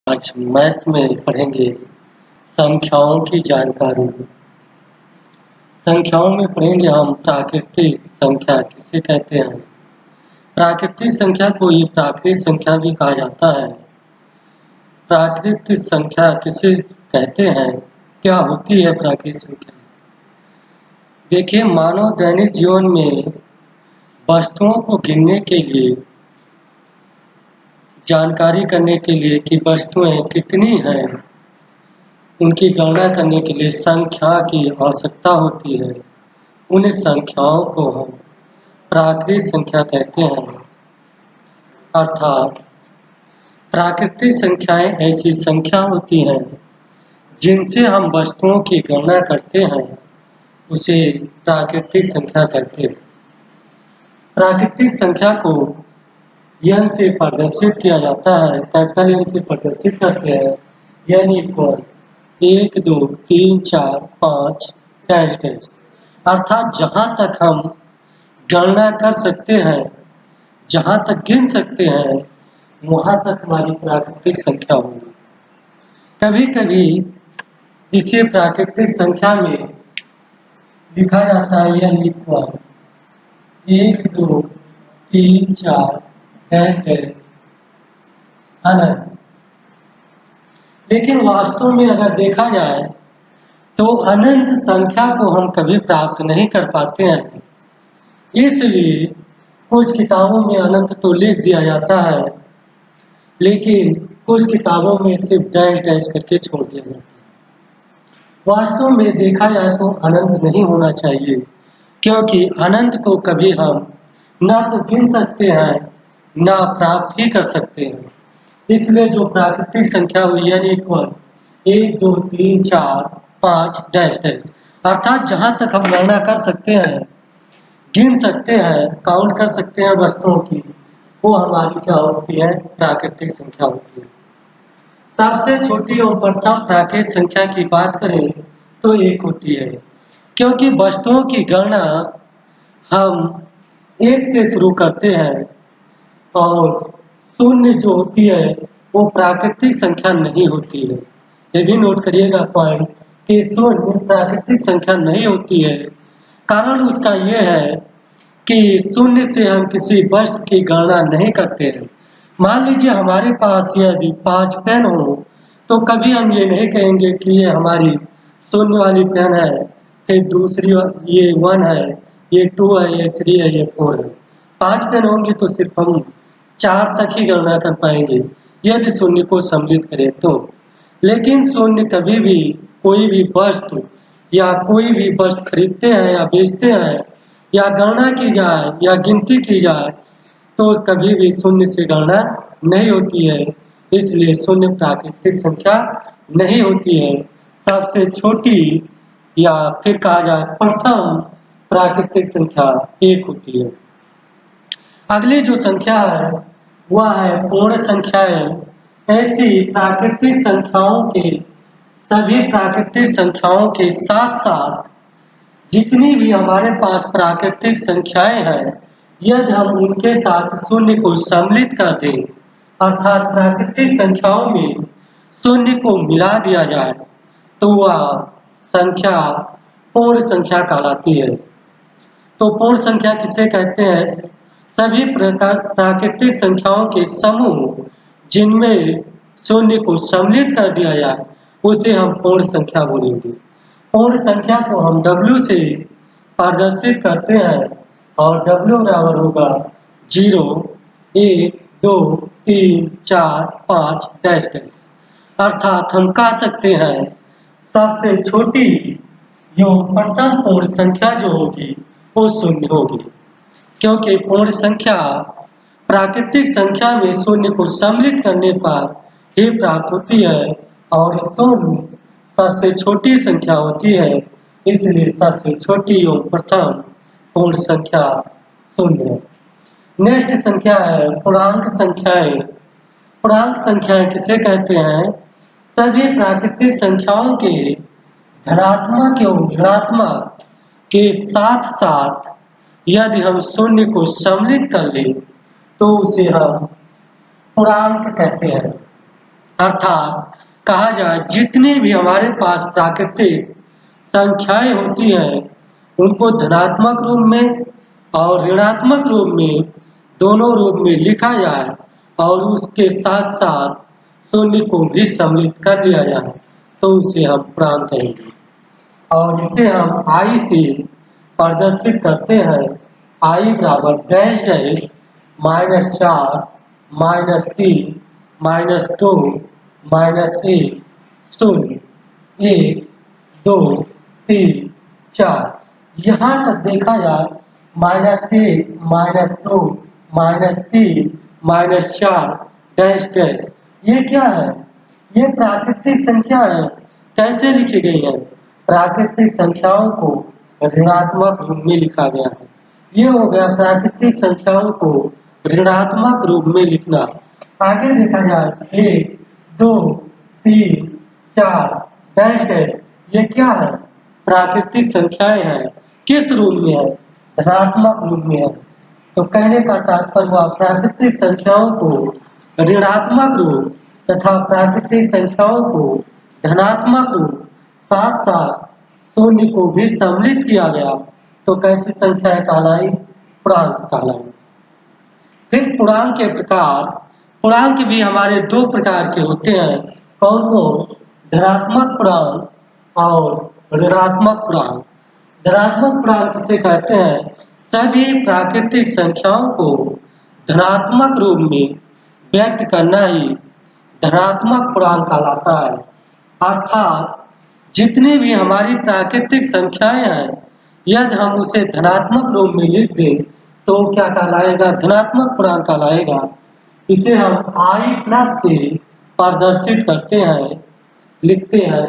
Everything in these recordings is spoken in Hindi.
आज मैथ में पढ़ेंगे संख्याओं की जानकारी। संख्याओं में पढ़ेंगे हम प्राकृतिक संख्या किसे कहते हैं। प्राकृतिक संख्या को ही प्राकृतिक संख्या भी कहा जाता है। प्राकृतिक संख्या किसे कहते हैं, क्या होती है प्राकृतिक संख्या। देखिए, मानव दैनिक जीवन में वस्तुओं को गिनने के लिए, जानकारी करने के लिए कि वस्तुएं कितनी हैं, उनकी गणना करने के लिए संख्या की आवश्यकता होती है। उन संख्याओं को हम प्राकृतिक संख्या कहते हैं। अर्थात प्राकृतिक संख्याएं ऐसी संख्या होती हैं जिनसे हम वस्तुओं की गणना करते हैं, उसे प्राकृतिक संख्या कहते हैं। प्राकृतिक संख्या को n से प्रदर्शित किया जाता है। कैपिटल N से प्रदर्शित करते हैं। n equal 1, 2, 3, 4, 5 dash dash. अर्थात जहाँ तक हम गणना कर सकते हैं, जहाँ तक गिन सकते हैं, वहाँ तक हमारी प्राकृतिक संख्या होगी। कभी कभी इसे प्राकृतिक संख्या में लिखा जाता है n इक्वल 1, 2, 3, 4 डैश डैश अनंत। लेकिन वास्तव में अगर देखा जाए तो अनंत संख्या को हम कभी प्राप्त नहीं कर पाते हैं। इसलिए कुछ किताबों में अनंत तो लिख दिया जाता है, लेकिन कुछ किताबों में सिर्फ डैश डैश करके छोड़ दिया जाता है। वास्तव में देखा जाए तो अनंत नहीं होना चाहिए, क्योंकि अनंत को कभी हम ना तो गिन सकते हैं, ना प्राप्त ही कर सकते हैं। इसलिए जो प्राकृतिक संख्या हुई है इक्वल 1, 2, 3, 4, 5 डैश डैश, अर्थात जहाँ तक हम गणना कर सकते हैं, गिन सकते हैं, काउंट कर सकते हैं वस्तुओं की, वो हमारी क्या होती है, प्राकृतिक संख्या होती है। सबसे छोटी और प्रथम प्राकृतिक संख्या की बात करें तो 1 होती है, क्योंकि वस्तुओं की गणना हम 1 से शुरू करते हैं और 0 जो होती है वो प्राकृतिक संख्या नहीं होती है। ये भी नोट करिएगा पॉइंट कि 0 प्राकृतिक संख्या नहीं होती है। कारण उसका ये है कि 0 से हम किसी वस्तु की गणना नहीं करते हैं। मान लीजिए हमारे पास यदि 5 पेन हो तो कभी हम ये नहीं कहेंगे कि ये हमारी 0 वाली पेन है, फिर दूसरी ये 1 है, ये 2 है, ये 3 है, ये 4 है। 5 पेन होंगे तो सिर्फ हम 4 तक ही गणना कर पाएंगे यदि 0 को सम्मिलित करें तो। लेकिन 0 कभी भी कोई भी वस्तु या कोई भी वस्तु खरीदते हैं या बेचते हैं या गणना की जाए या गिनती की जाए तो कभी भी 0 से गणना नहीं होती है। इसलिए 0 प्राकृतिक संख्या नहीं होती है। सबसे छोटी या फिर कहा जाए प्रथम प्राकृतिक संख्या 1 होती है। अगली जो संख्या है वह है पूर्ण संख्याएं। ऐसी प्राकृतिक संख्याओं के, सभी प्राकृतिक संख्याओं के साथ साथ जितनी भी हमारे पास प्राकृतिक संख्याएं हैं, यदि हम उनके साथ 0 को सम्मिलित कर दें, अर्थात प्राकृतिक संख्याओं में 0 को मिला दिया जाए, तो वह संख्या पूर्ण संख्या कहलाती है। तो पूर्ण संख्या किसे कहते हैं? सभी प्राकृतिक संख्याओं के समूह जिनमें 0 को सम्मिलित कर दिया जाए, उसे हम पूर्ण संख्या बोलेंगे। पूर्ण संख्या को हम W से प्रदर्शित करते हैं और W बराबर होगा 0, 1, 2, 3, 4, 5 डैश डैश। अर्थात हम कह सकते हैं सबसे छोटी जो प्रथम पूर्ण संख्या जो होगी वो 0 होगी, क्योंकि पूर्ण संख्या प्राकृतिक संख्या में 0 को सम्मिलित करने पर ही प्राप्त होती है और 0 सबसे छोटी संख्या होती है। इसलिए सबसे छोटी और प्रथम पूर्ण संख्या 0 है। नेक्स्ट संख्या है पूर्णांक संख्याएं। पूर्णांक संख्याएं किसे कहते हैं? सभी प्राकृतिक संख्याओं के धनात्मक एवं ऋणात्मक के साथ साथ यदि हम 0 को सम्मिलित कर लें तो उसे हम पूर्णांक कहते हैं। अर्थात कहा जाए जितनी भी हमारे पास प्राकृतिक संख्याएं होती हैं उनको धनात्मक रूप में और ऋणात्मक रूप में दोनों रूप में लिखा जाए और उसके साथ साथ शून्य को भी सम्मिलित कर दिया जाए तो उसे हम पूर्णांक कहेंगे। और इसे हम आई से प्रदर्शित करते हैं। आई बराबर डैश डैश -4 -3 -2 -1 0 1 2 3 4 यहाँ तक देखा जाए -1 -2 -3 -4 डैश डैश ये क्या है? ये प्राकृतिक संख्या है। कैसे लिखी गई है? प्राकृतिक संख्याओं को ऋणात्मक रूप में लिखा गया है। ये हो गया प्राकृतिक संख्याओं को ऋणात्मक रूप में लिखना। आगे देखा जाए 1 2 3 4 डैश डैश ये क्या है? प्राकृतिक संख्याएं हैं। किस रूप में है? धनात्मक रूप में है। तो कहने का तात्पर्य हुआ प्राकृतिक संख्याओं को ऋणात्मक रूप तथा प्राकृतिक संख्याओं को धनात्मक रूप साथ साथ शून्य को भी सम्मिलित किया गया तो कैसी संख्याएं कहलाई? पूर्णांक कहलाई। फिर पूर्णांक के प्रकार, पूर्णांक भी हमारे दो प्रकार के होते हैं। कौन कौन? धनात्मक पूर्णांक और ऋणात्मक पूर्णांक। धनात्मक पूर्णांक किसे कहते हैं? सभी प्राकृतिक संख्याओं को धनात्मक रूप में व्यक्त करना ही धनात्मक पूर्णांक कहलाता है। अर्थात जितनी भी हमारी प्राकृतिक संख्याएं हैं यदि हम उसे धनात्मक रूप में लिख दें तो क्या कहलाएगा? धनात्मक पूर्णांक कहलाएगा। इसे हम i प्लस से प्रदर्शित करते हैं, लिखते हैं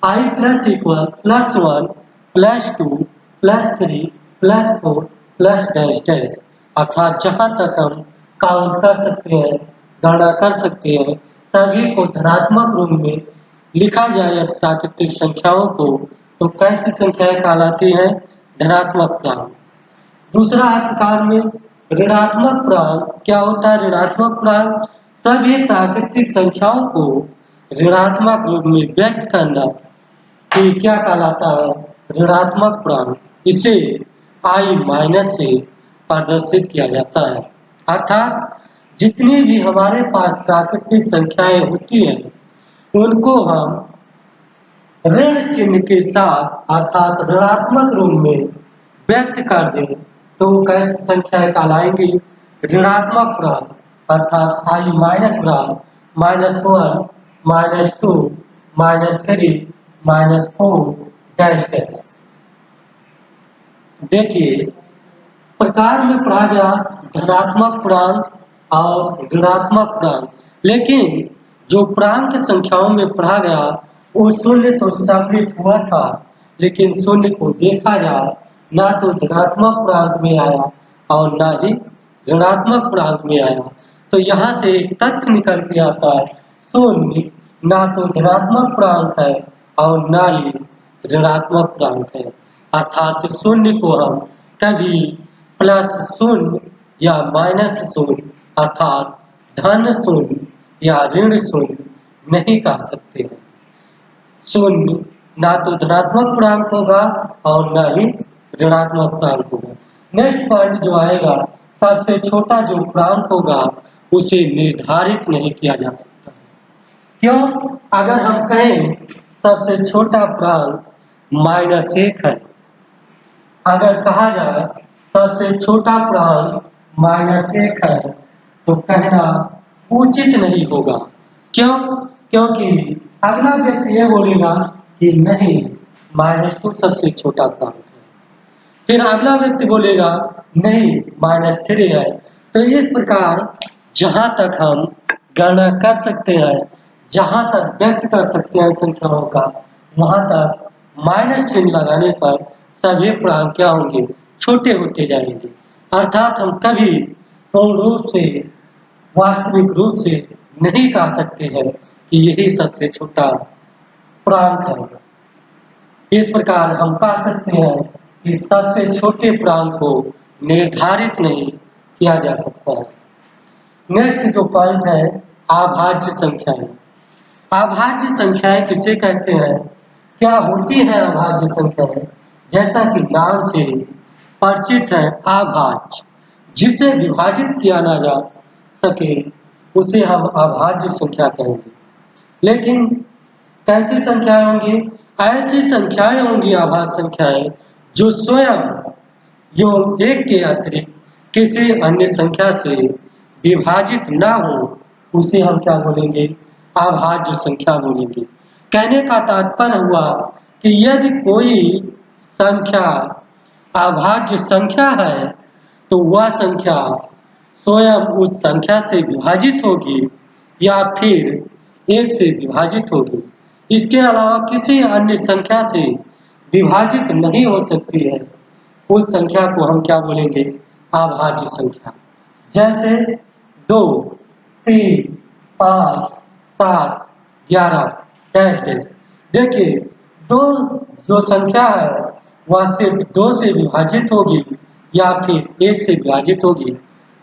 i plus equal +1 +2 +3 +4 plus dash dash. अर्थात जहां तक हम काउंट कर सकते हैं, गणना कर सकते हैं, सभी को धनात्मक रूप में लिखा जाए प्राकृतिक संख्याओं को तो कैसी संख्याएं कहलाती हैं? धनात्मक पूर्णांक। दूसरा प्रकार में ऋणात्मक पूर्णांक। क्या होता है ऋणात्मक पूर्णांक? सभी प्राकृतिक संख्याओं को ऋणात्मक रूप में व्यक्त करना कि क्या कहलाता है? ऋणात्मक पूर्णांक। इसे i माइनस से प्रदर्शित किया जाता है। अर्थात जितनी भी हमारे पास प्राकृतिक संख्याएं होती हैं उनको हम ऋण चिन्ह के साथ अर्थात ऋणात्मक रूप में व्यक्त कर दें तो कैसी संख्याएं कहलाएंगी? ऋणात्मक पूर्णांक। अर्थात i माइनस पूर्णांक -1 -2 -3 -4 डैश डैश। देखिए प्रकार में पढ़ा गया धनात्मक पूर्णांक और ऋणात्मक पूर्णांक, लेकिन जो पूर्णांक संख्याओं में पढ़ा गया वो शून्य तो सम्मिलित हुआ था, लेकिन शून्य को देखा जाए ना तो धनात्मक पूर्णांक में आया और ना ही ऋणात्मक पूर्णांक में आया। तो यहाँ से एक तथ्य निकल के आता है, शून्य ना तो धनात्मक पूर्णांक है और ना ही ऋणात्मक पूर्णांक है। अर्थात शून्य को हम कभी +0 या -0 अर्थात धन शून्य या ऋण शून्य नहीं कह सकते हैं। शून्य ना तो धनात्मक पूर्णांक होगा और ना ही ऋणात्मक पूर्णांक होगा। नेक्स्ट पॉइंट जो आएगा, सबसे छोटा जो पूर्णांक होगा उसे निर्धारित नहीं किया जा सकता। क्यों? अगर हम कहें सबसे छोटा पूर्णांक -1 है, अगर कहा जाए सबसे छोटा पूर्णांक -1 है तो कहना उचित नहीं होगा। क्यों? क्योंकि अगला व्यक्ति ये बोलेगा कि नहीं -2 सबसे छोटा पूर्णांक है, फिर अगला व्यक्ति बोलेगा नहीं -3 है। तो इस प्रकार जहां तक हम गणना कर सकते हैं, जहां तक व्यक्त कर सकते हैं संख्याओं का, वहां तक माइनस चिन्ह लगाने पर सभी पूर्णांक क्या होंगे? छोटे होते जाएंगे। अर्थात हम कभी पूर्ण रूप से वास्तविक रूप से नहीं कह सकते हैं कि यही सबसे छोटा पूर्णांक है। इस प्रकार हम कह सकते हैं कि सबसे छोटे पूर्णांक को निर्धारित नहीं किया जा सकता है। नेक्स्ट जो पॉइंट है अभाज्य संख्याएं। अभाज्य संख्याएं किसे कहते हैं? क्या होती है अभाज्य संख्याएं? जैसा कि नाम से परिचित है, अभाज्य, जिसे विभाजित किया ना जा सके उसे हम अभाज्य संख्या कहेंगे। लेकिन कैसी संख्याएं होंगी? ऐसी संख्याएं होंगी अभाज्य संख्याएं जो स्वयं योग एक के अतिरिक्त किसी अन्य संख्या से विभाजित ना हो, उसे हम क्या बोलेंगे? अभाज्य संख्या बोलेंगे। कहने का तात्पर्य हुआ कि यदि कोई संख्या अभाज्य संख्या है तो वह संख्या स्वयं उस संख्या से विभाजित होगी या फिर एक से विभाजित होगी। इसके अलावा किसी अन्य संख्या से विभाजित नहीं हो सकती है। उस संख्या को हम क्या बोलेंगे? अभाज्य संख्या। जैसे 2, 3, 5, 7, 11 डैश डैश। देखिए, दो जो संख्या है वह सिर्फ 2 से विभाजित होगी या फिर 1 से विभाजित होगी।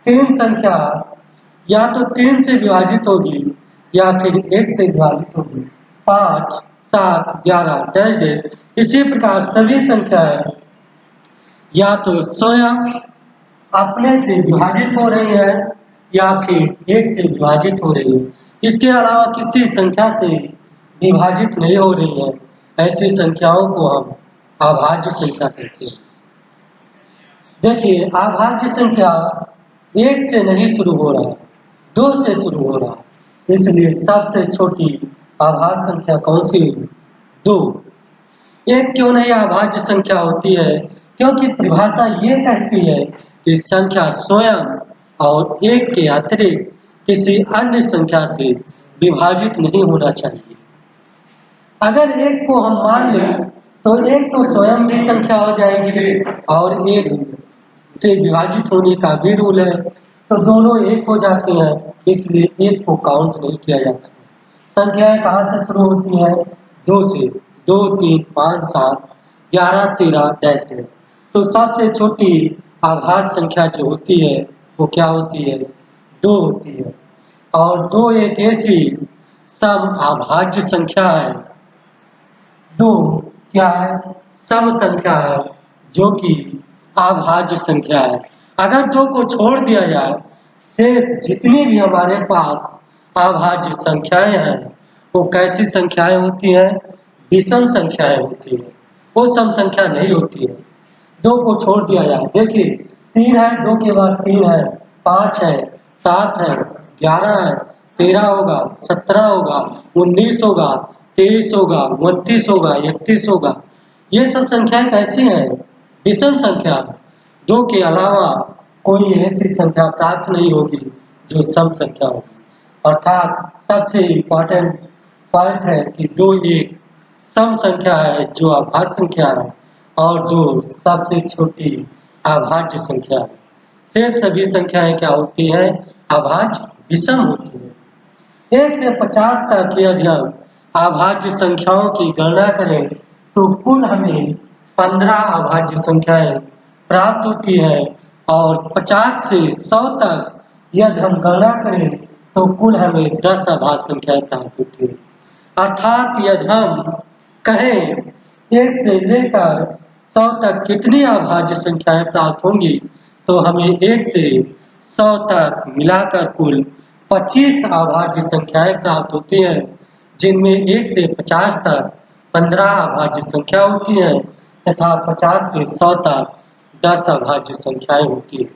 3 संख्या या तो 3 से विभाजित होगी या फिर 1 से विभाजित होगी। 5, 7, 11 डैश डैश। इसी प्रकार सभी संख्याएं या तो स्वयं अपने से विभाजित हो रही है या फिर 1 से विभाजित हो रही है। इसके अलावा किसी संख्या से विभाजित नहीं हो रही है। ऐसी संख्याओं को हम अभाज्य संख्या कहते हैं। देखिए, अभाज्य संख्या 1 से नहीं शुरू हो रहा, 2 से शुरू हो रहा। इसलिए सबसे छोटी अभाज्य संख्या कौन सी है? 2। 1 क्यों नहीं अभाज्य संख्या होती है? क्योंकि परिभाषा ये कहती है कि संख्या स्वयं और 1 के अतिरिक्त किसी अन्य संख्या से विभाजित नहीं होना चाहिए। अगर 1 को हम मान लें तो 1 तो स्वयं भी संख्या हो जाएगी और 1 से विभाजित होने का भी रूल है, तो दोनों 1 हो जाते हैं। इसलिए 1 को काउंट नहीं किया जाता। संख्याएं कहाँ से शुरू होती हैं? 2 से। 2, 3, 5, 7, 11, 13 डैश डैश। तो सबसे छोटी अभाज्य संख्या जो होती है वो क्या होती है? 2 होती है। और 2 एक ऐसी सम अभाज्य संख्या है। 2 क्या है? सम संख्या है जो कि अभाज्य संख्या है। अगर 2 को छोड़ दिया जाए, शेष जितनी भी हमारे पास अभाज्य संख्याएं हैं वो कैसी संख्याएं होती हैं? विषम संख्याएं होती है। वो सम संख्या नहीं होती है। 2 को छोड़ दिया जाए, देखिए 3 है, 2 के बाद 3 है, 5 है, 7 है, 11 है, 13 होगा, 17 होगा, 19 होगा, 23 होगा, 29 होगा, 31 होगा। ये सब संख्याएं कैसी हैं? विषम संख्या। 2 के अलावा कोई ऐसी संख्या प्राप्त नहीं होगी जो सम संख्या होगी। अर्थात सबसे इम्पोर्टेंट पॉइंट है कि 2 एक सम संख्या है जो अभाज्य संख्या है और 2 सबसे छोटी अभाज्य संख्या है। शेष सभी संख्याएं क्या होती हैं? अभाज्य विषम होती है। 1 से 50 तक यदि हम अभाज्य संख्याओं की गणना करें तो कुल हमें 15 अभाज्य संख्याएं प्राप्त होती है और 50 से 100 तक यदि हम गणना करें तो कुल हमें 10 अभाज्य संख्याएं प्राप्त होती है। अर्थात यदि हम कहें 1 से लेकर 100 तक कितनी अभाज्य संख्याएं प्राप्त होंगी तो हमें 1 से 100 तक मिलाकर कुल 25 अभाज्य संख्याएं प्राप्त होती हैं, जिनमें 1 से 50 तक 15 अभाज्य संख्या होती हैं तथा 50 से 100 तक 10 अभाज्य संख्याएं होती हैं।